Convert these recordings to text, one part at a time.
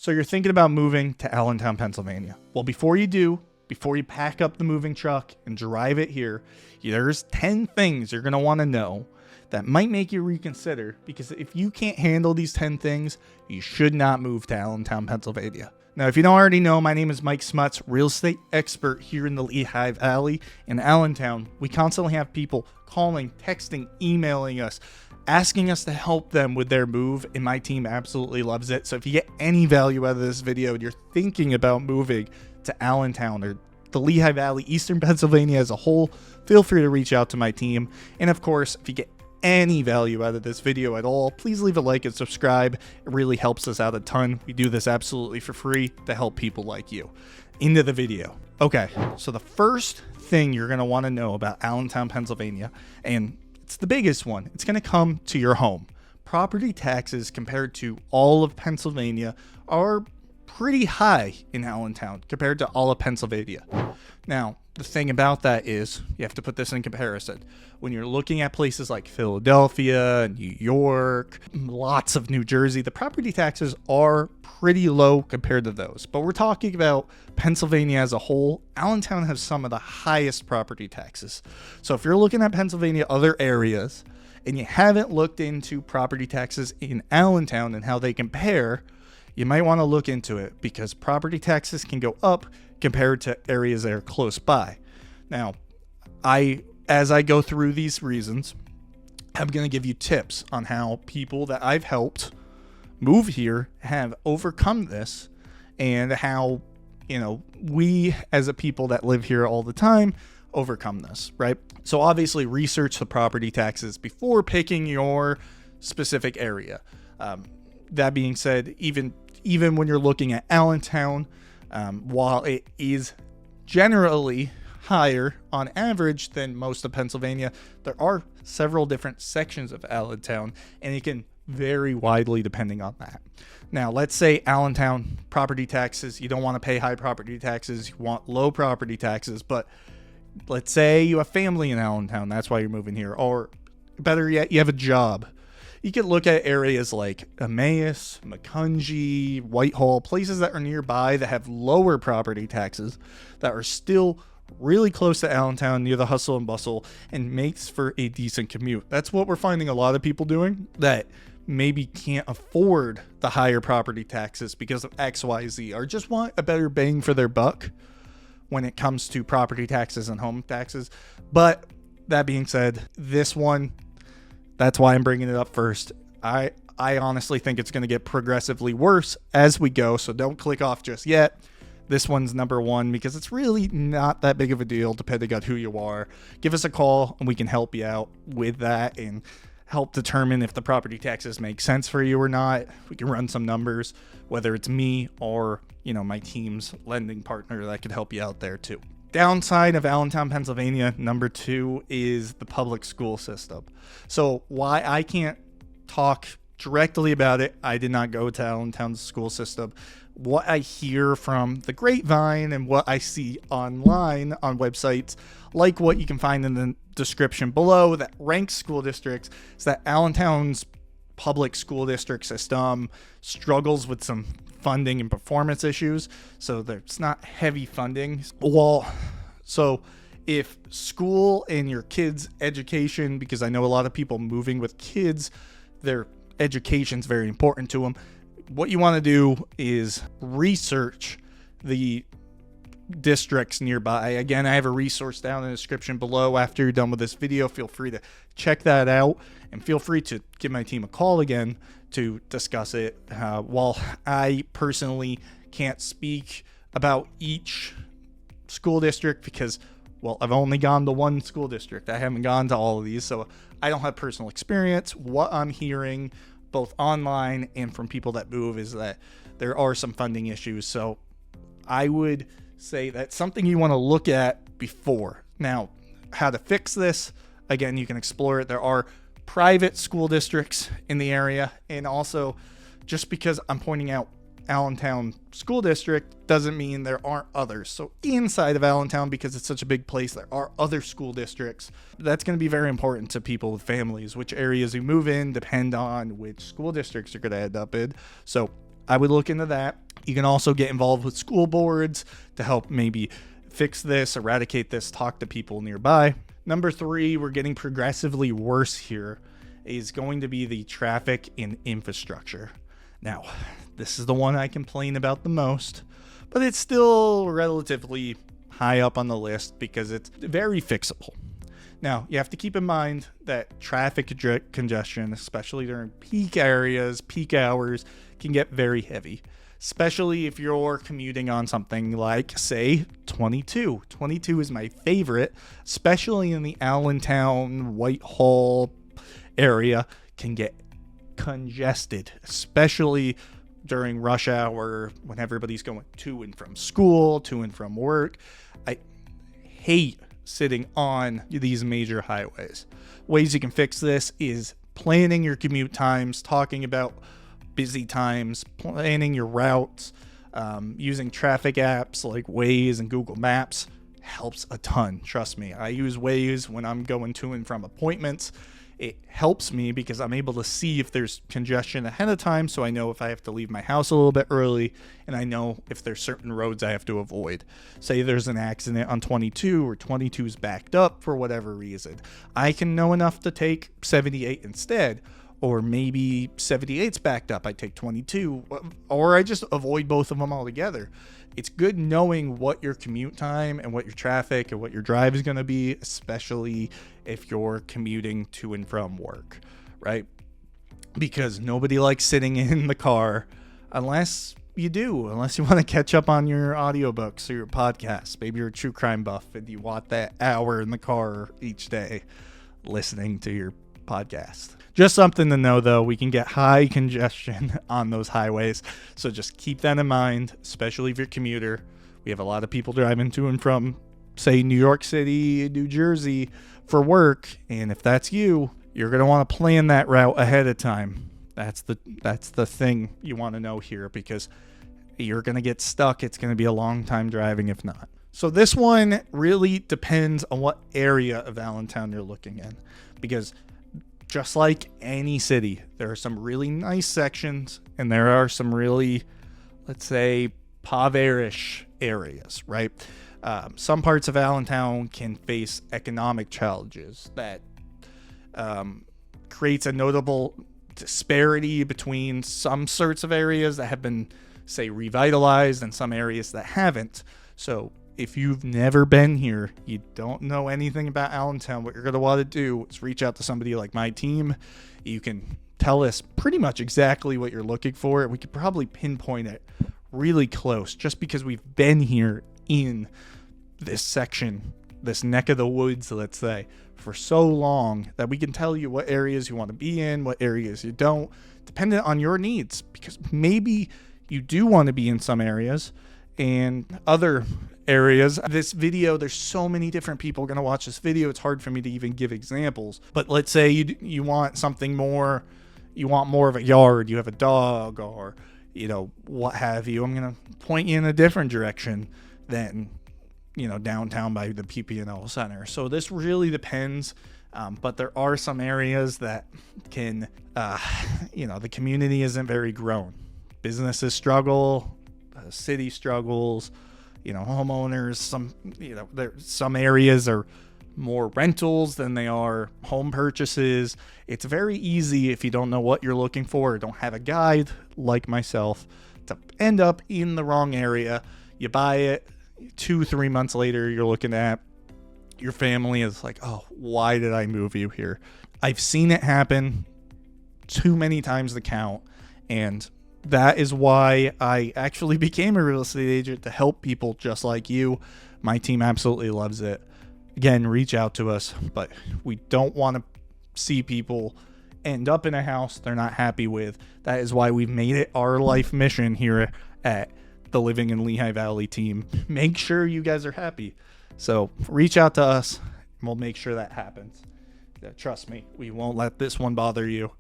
So you're thinking about moving to Allentown, Pennsylvania. Well, before you pack up the moving truck and drive it here, there's 10 things you're going to want to know that might make you reconsider, because if you can't handle these 10 things, you should not move to Allentown, Pennsylvania. Now, if you don't already know, my name is Mike Smuts, real estate expert here in the Lehigh Valley in Allentown. We constantly have people calling, texting, emailing us, asking us to help them with their move, and my team absolutely loves it. So if you get any value out of this video and you're thinking about moving to Allentown or the Lehigh Valley, Eastern Pennsylvania as a whole, feel free to reach out to my team. And of course, if you get any value out of this video at all, please leave a like and subscribe. It really helps us out a ton. We do this absolutely for free to help people like you. Into the video. Okay, so the first thing you're going to want to know about Allentown, Pennsylvania, and it's the biggest one, it's going to come to your home. Property taxes compared to all of Pennsylvania are pretty high in Allentown compared to all of Pennsylvania. Now, the thing about that is you have to put this in comparison. When you're looking at places like Philadelphia, New York, lots of New Jersey, the property taxes are pretty low compared to those. But we're talking about Pennsylvania as a whole. Allentown has some of the highest property taxes. So if you're looking at Pennsylvania, other areas, and you haven't looked into property taxes in Allentown and how they compare, you might want to look into it, because property taxes can go up compared to areas that are close by. Now, as I go through these reasons, I'm going to give you tips on how people that I've helped move here have overcome this, and how, we as a people that live here all the time overcome this, right? So obviously research the property taxes before picking your specific area. That being said, even when you're looking at Allentown, while it is generally higher on average than most of Pennsylvania, there are several different sections of Allentown, and it can vary widely depending on that. Now, let's say Allentown property taxes, you don't want to pay high property taxes, you want low property taxes, but let's say you have family in Allentown, that's why you're moving here, or better yet, you have a job. You could look at areas like Emmaus, Macungie, Whitehall, places that are nearby that have lower property taxes that are still really close to Allentown, near the hustle and bustle, and makes for a decent commute. That's what we're finding a lot of people doing that maybe can't afford the higher property taxes because of XYZ, or just want a better bang for their buck when it comes to property taxes and home taxes. But that being said, this one, that's why I'm bringing it up first. I honestly think it's going to get progressively worse as we go, so don't click off just yet. This one's number one because it's really not that big of a deal depending on who you are. Give us a call and we can help you out with that and help determine if the property taxes make sense for you or not. We can run some numbers, whether it's me or, my team's lending partner that could help you out there too. Downside of Allentown, Pennsylvania, number 2 is the public school system. So why I can't talk directly about it, I did not go to Allentown's school system. What I hear from the grapevine and what I see online on websites, like what you can find in the description below that ranks school districts, is that Allentown's public school district system struggles with some funding and performance issues. So there's not heavy funding. So if school and your kids' education, because I know a lot of people moving with kids, their education's very important to them. What you want to do is research the districts nearby. Again, I have a resource down in the description below. After you're done with this video, feel free to check that out, and feel free to give my team a call again to discuss it. While I personally can't speak about each school district because, I've only gone to one school district. I haven't gone to all of these, so I don't have personal experience. What I'm hearing both online and from people that move is that there are some funding issues. So I would say that's something you want to look at before. Now, how to fix this, again, you can explore it. There are private school districts in the area, and also just because I'm pointing out Allentown School District doesn't mean there aren't others. So inside of Allentown, because it's such a big place, there are other school districts. That's going to be very important to people with families. Which areas you move in depend on which school districts you're going to end up in. So I would look into that. You can also get involved with school boards to help maybe fix this, eradicate this, talk to people nearby. Number 3, we're getting progressively worse here, is going to be the traffic and infrastructure. Now, this is the one I complain about the most, but it's still relatively high up on the list because it's very fixable. Now, you have to keep in mind that traffic congestion, especially during peak areas, peak hours, can get very heavy, especially if you're commuting on something like, say, 22. 22 is my favorite, especially in the Allentown, Whitehall area, can get congested, especially during rush hour when everybody's going to and from school, to and from work. I hate sitting on these major highways. Ways you can fix this is planning your commute times, talking about busy times, planning your routes, using traffic apps like Waze and Google Maps helps a ton. Trust me, I use Waze when I'm going to and from appointments. It helps me because I'm able to see if there's congestion ahead of time, so I know if I have to leave my house a little bit early, and I know if there's certain roads I have to avoid. Say there's an accident on 22 or 22 is backed up for whatever reason. I can know enough to take 78 instead, or maybe 78's backed up, I take 22, or I just avoid both of them altogether. It's good knowing what your commute time and what your traffic and what your drive is going to be, especially if you're commuting to and from work, right? Because nobody likes sitting in the car unless you want to catch up on your audiobooks or your podcasts. Maybe you're a true crime buff and you want that hour in the car each day listening to your podcast. Just something to know, though, we can get high congestion on those highways, so just keep that in mind, especially if you're a commuter. We have a lot of people driving to and from, say, New York City, New Jersey for work, and if that's you, you're going to want to plan that route ahead of time. That's the thing you want to know here, because you're going to get stuck. It's going to be a long time driving if not. So this one really depends on what area of Allentown you're looking in, because just like any city, there are some really nice sections and there are some really, let's say, impoverished areas, right? Some parts of Allentown can face economic challenges that creates a notable disparity between some sorts of areas that have been, say, revitalized and some areas that haven't. So if you've never been here, you don't know anything about Allentown, what you're going to want to do is reach out to somebody like my team. You can tell us pretty much exactly what you're looking for. We could probably pinpoint it really close just because we've been here in this section, this neck of the woods, let's say, for so long that we can tell you what areas you want to be in, what areas you don't, dependent on your needs, because maybe you do want to be in some areas and other areas. This video, there's so many different people going to watch this video. It's hard for me to even give examples. But let's say you want something more, you want more of a yard, you have a dog or, what have you. I'm going to point you in a different direction than, downtown by the PP&L Center. So this really depends. But there are some areas that can, the community isn't very grown. Businesses struggle, city struggles, homeowners, some areas are more rentals than they are home purchases. It's very easy if you don't know what you're looking for or don't have a guide like myself to end up in the wrong area. You buy it, 2-3 months later, you're looking at your family is like, oh, why did I move you here? I've seen it happen too many times to count, and that is why I actually became a real estate agent, to help people just like you. My team absolutely loves it. Again, reach out to us, but we don't want to see people end up in a house they're not happy with. That is why we've made it our life mission here at the Living in Lehigh Valley team. Make sure you guys are happy. So reach out to us and we'll make sure that happens. Trust me, we won't let this one bother you.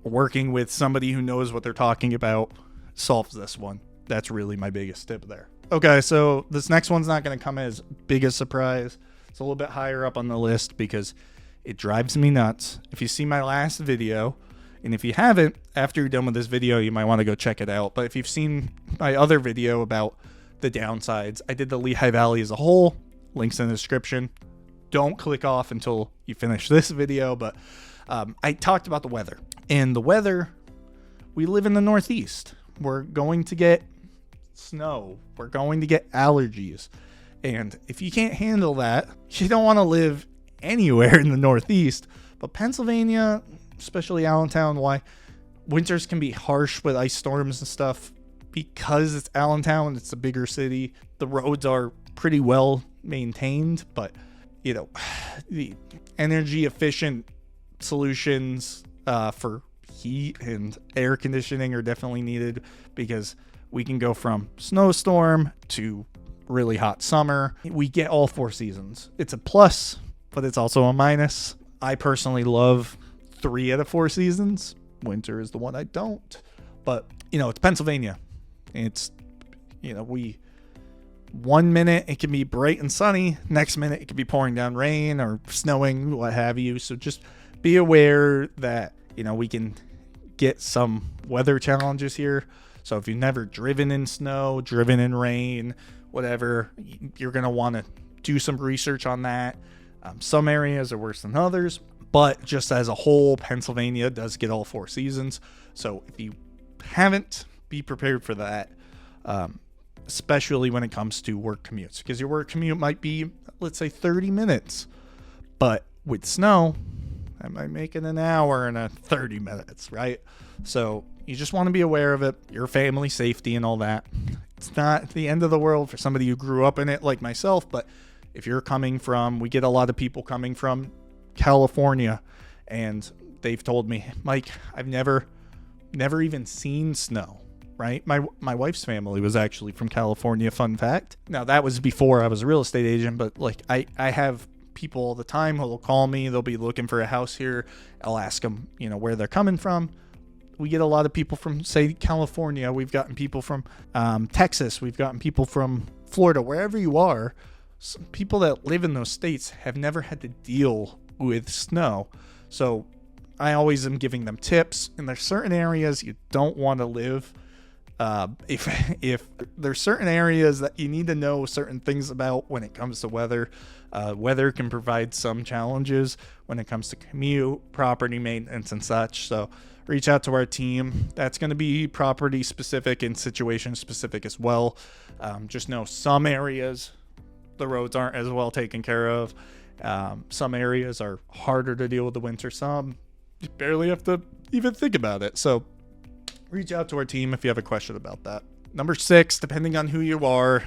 Working with somebody who knows what they're talking about solves this one. That's really my biggest tip there. Okay, so this next one's not going to come as big a surprise. It's a little bit higher up on the list because it drives me nuts. If you see my last video, And if you haven't, after you're done with this video, you might want to go check it out. But if you've seen my other video about the downsides, I did the Lehigh Valley as a whole. Links in the description. Don't click off until you finish this video. But I talked about the weather. And the weather, we live in the Northeast. We're going to get snow. We're going to get allergies. And if you can't handle that, you don't want to live anywhere in the Northeast. But Pennsylvania, especially Allentown, why winters can be harsh with ice storms and stuff, because it's Allentown, it's a bigger city. The roads are pretty well maintained, but you know, the energy efficient solutions for heat and air conditioning are definitely needed, because we can go from snowstorm to really hot summer. We get all 4 seasons. It's a plus, but it's also a minus. I personally love 3 out of 4 seasons. Winter is the one I don't. But, you know, it's Pennsylvania. It's, you know, 1 minute it can be bright and sunny. Next minute it could be pouring down rain or snowing, what have you. So just be aware that, you know, we can get some weather challenges here. So if you've never driven in snow, driven in rain, whatever, you're going to want to do some research on that. Some areas are worse than others, but just as a whole, Pennsylvania does get all 4 seasons. So if you haven't, be prepared for that, especially when it comes to work commutes, because your work commute might be, let's say, 30 minutes. But with snow, that might make it an hour and 30 minutes, right? So you just want to be aware of it, your family safety and all that. It's not the end of the world for somebody who grew up in it like myself, but if you're coming from, we get a lot of people coming from California, and they've told me, Mike, I've never even seen snow, right? My wife's family was actually from California, fun fact. Now, that was before I was a real estate agent, but like I have people all the time who will call me. They'll be looking for a house here. I'll ask them, you know, where they're coming from. We get a lot of people from, say, California. We've gotten people from Texas. We've gotten people from Florida, wherever you are. Some people that live in those states have never had to deal with snow. So I always am giving them tips. And there's certain areas you don't want to live. If there's certain areas that you need to know certain things about when it comes to weather. Weather can provide some challenges when it comes to commute, property maintenance, and such. So reach out to our team. That's going to be property specific and situation specific as well. Just know some areas, the roads aren't as well taken care of. Some areas are harder to deal with the winter. Some you barely have to even think about it. So reach out to our team if you have a question about that. Number 6, depending on who you are,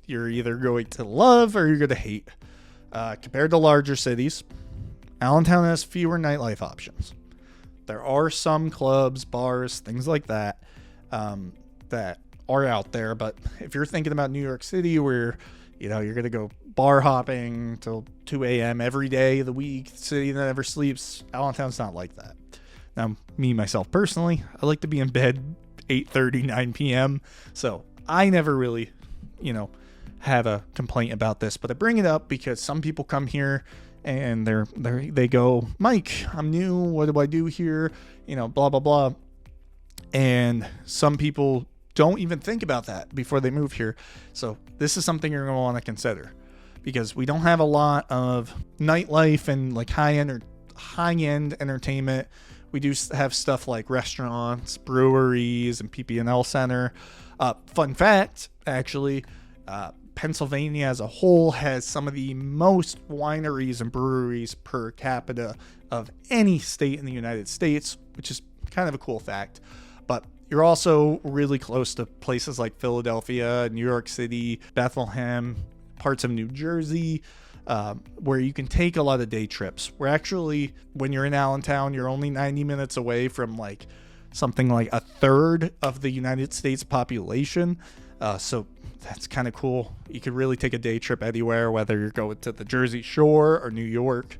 you're either going to love or you're going to hate. Compared to larger cities, Allentown has fewer nightlife options. There are some clubs, bars, things like that, that are out there. But if you're thinking about New York City, where, you know, you're going to go bar hopping till 2 a.m. every day of the week, city that never sleeps, Allentown's not like that. Now, me, myself, personally, I like to be in bed 8:30, 9 p.m. So I never really, you know, have a complaint about this. But I bring it up because some people come here and they go, Mike, I'm new. What do I do here? You know, blah, blah, blah. And some people don't even think about that before they move here. So this is something you're going to want to consider, because we don't have a lot of nightlife and like high-end entertainment. We do have stuff like restaurants, breweries, and PP&L Center. Fun fact, actually, Pennsylvania as a whole has some of the most wineries and breweries per capita of any state in the United States, which is kind of a cool fact. But you're also really close to places like Philadelphia, New York City, Bethlehem, parts of New Jersey, where you can take a lot of day trips. We're actually, when you're in Allentown, you're only 90 minutes away from like something like a third of the United States population. So that's kind of cool. You could really take a day trip anywhere, whether you're going to the Jersey Shore or New York,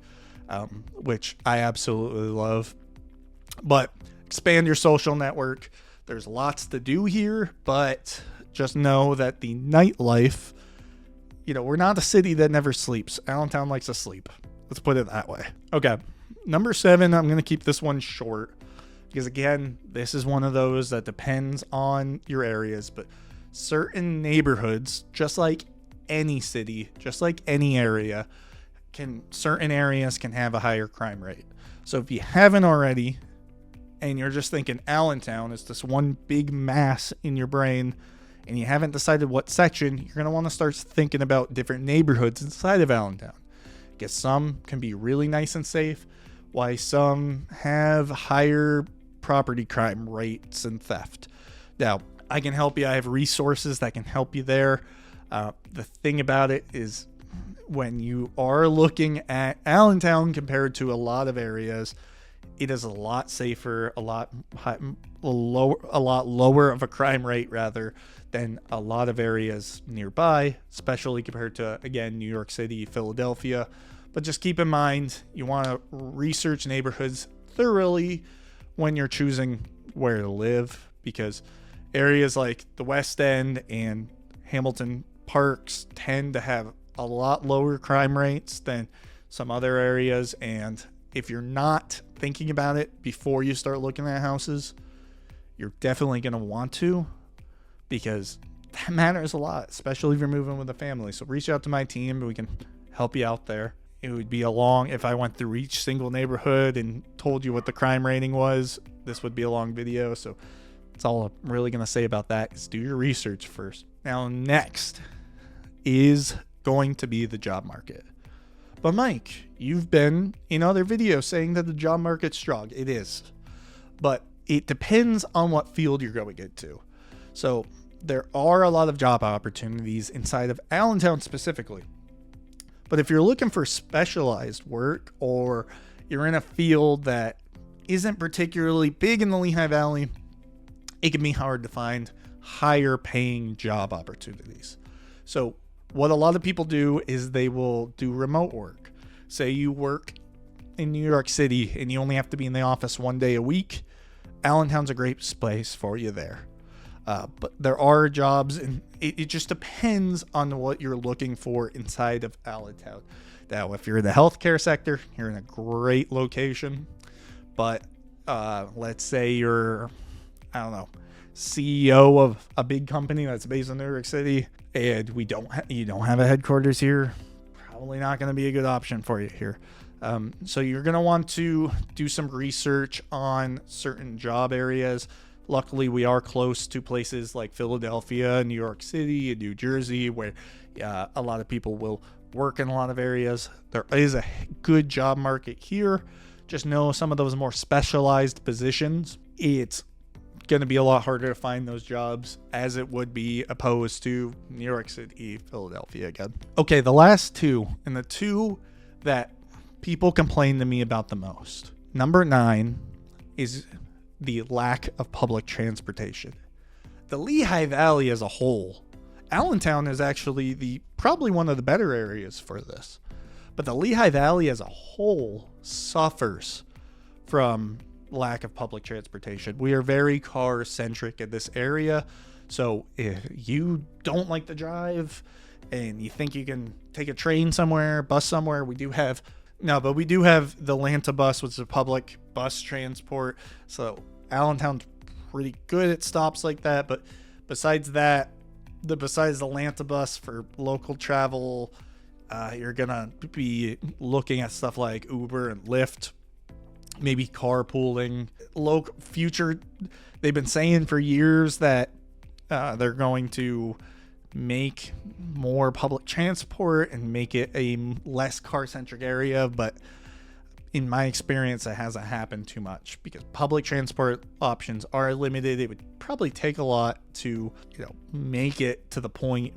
which I absolutely love. But expand your social network. There's lots to do here, but just know that the nightlife, you know, we're not a city that never sleeps. Allentown likes to sleep. Let's put it that way. Okay. Number 7, I'm going to keep this one short. Because again, this is one of those that depends on your areas, but certain neighborhoods, just like any city, just like any area, certain areas can have a higher crime rate. So if you haven't already, and you're just thinking Allentown is this one big mass in your brain, and you haven't decided what section, you're going to want to start thinking about different neighborhoods inside of Allentown. Because some can be really nice and safe, while some have higher property crime rates and theft. Now, I can help you. I have resources that can help you there. The thing about it is, when you are looking at Allentown compared to a lot of areas, it is a lot safer, a lot lower of a crime rate rather than a lot of areas nearby, especially compared to, again, New York City, Philadelphia. But just keep in mind, you want to research neighborhoods thoroughly when you're choosing where to live, because areas like the West End and Hamilton Parks tend to have a lot lower crime rates than some other areas. And if you're not thinking about it before you start looking at houses, you're definitely going to want to, because that matters a lot, especially if you're moving with a family. So reach out to my team and we can help you out there. It would be if I went through each single neighborhood and told you what the crime rating was, this would be a long video. So that's all I'm really going to say about that, is do your research first. Now, next is going to be the job market. But Mike, you've been in other videos saying that the job market's strong. It is. But it depends on what field you're going into. So there are a lot of job opportunities inside of Allentown specifically. But if you're looking for specialized work, or you're in a field that isn't particularly big in the Lehigh Valley, it can be hard to find higher paying job opportunities. So what a lot of people do is they will do remote work. Say you work in New York City and you only have to be in the office one day a week. Allentown's a great place for you there. But there are jobs, and it just depends on what you're looking for inside of Allentown. Now, if you're in the healthcare sector, you're in a great location. But let's say you're, CEO of a big company that's based in New York City, and you don't have a headquarters here, probably not going to be a good option for you here. So you're going to want to do some research on certain job areas. Luckily, we are close to places like Philadelphia, New York City, and New Jersey, where a lot of people will work in a lot of areas. There is a good job market here. Just know some of those more specialized positions, it's going to be a lot harder to find those jobs as it would be opposed to New York City, Philadelphia again. Okay, the last two, and the two that people complain to me about the most. Number 9 is the lack of public transportation. The Lehigh Valley as a whole, Allentown is actually probably one of the better areas for this. But the Lehigh Valley as a whole suffers from lack of public transportation. We are very car centric in this area. So if you don't like to drive and you think you can take a train somewhere, bus somewhere, we do have the Atlanta bus, which is a public bus transport. So Allentown's pretty good at stops like that. But besides that, besides the Atlanta bus for local travel, you're gonna be looking at stuff like Uber and Lyft, maybe carpooling. They've been saying for years that they're going to make more public transport and make it a less car-centric area, but in my experience, it hasn't happened too much because public transport options are limited. It would probably take a lot to, make it to the point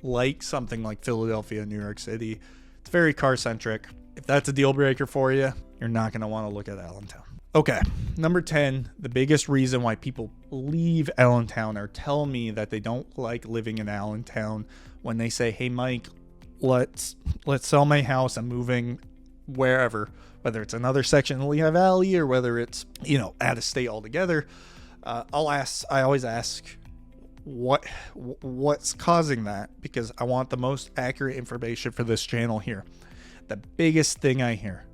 like something like Philadelphia, New York City. It's very car-centric. If that's a deal breaker for you, you're not going to want to look at Allentown. Okay, number 10, the biggest reason why people leave Allentown or tell me that they don't like living in Allentown when they say, hey, Mike, let's sell my house. I'm moving wherever, whether it's another section in the Lehigh Valley or whether it's, out of state altogether. I always ask what's causing that, because I want the most accurate information for this channel here. The biggest thing I hear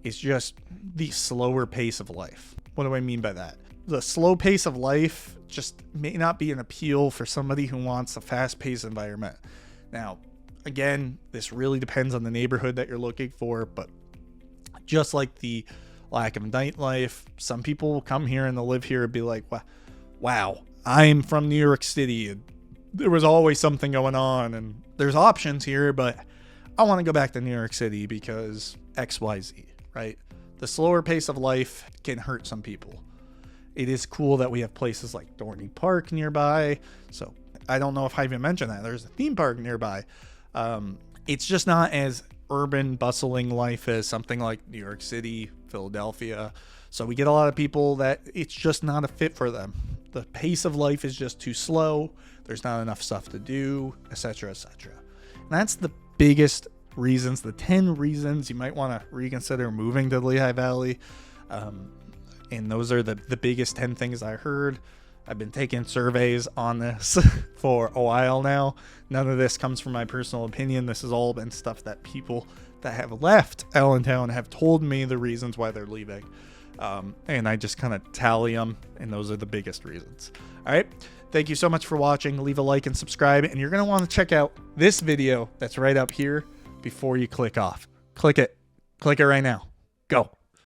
is just the slower pace of life. What do I mean by that? The slow pace of life just may not be an appeal for somebody who wants a fast-paced environment. Now, again, this really depends on the neighborhood that you're looking for, but just like the lack of nightlife, some people will come here and they'll live here and be like, wow, I'm from New York City and there was always something going on and there's options here, but I want to go back to New York City because XYZ, right? The slower pace of life can hurt some people. It is cool that we have places like Dorney Park nearby. So I don't know if I even mentioned that. There's a theme park nearby. It's just not as urban, bustling life as something like New York City, Philadelphia. So we get a lot of people that it's just not a fit for them. The pace of life is just too slow. There's not enough stuff to do, etc., etc. And that's the biggest reasons, the 10 reasons you might want to reconsider moving to the Lehigh Valley. And those are the biggest 10 things I heard. I've been taking surveys on this for a while now. None of this comes from my personal opinion. This has all been stuff that people that have left Allentown have told me the reasons why they're leaving. And I just kind of tally them, and those are the biggest reasons. All right. Thank you so much for watching. Leave a like and subscribe, and you're going to want to check out this video that's right up here before you click off. Click it right now. Go.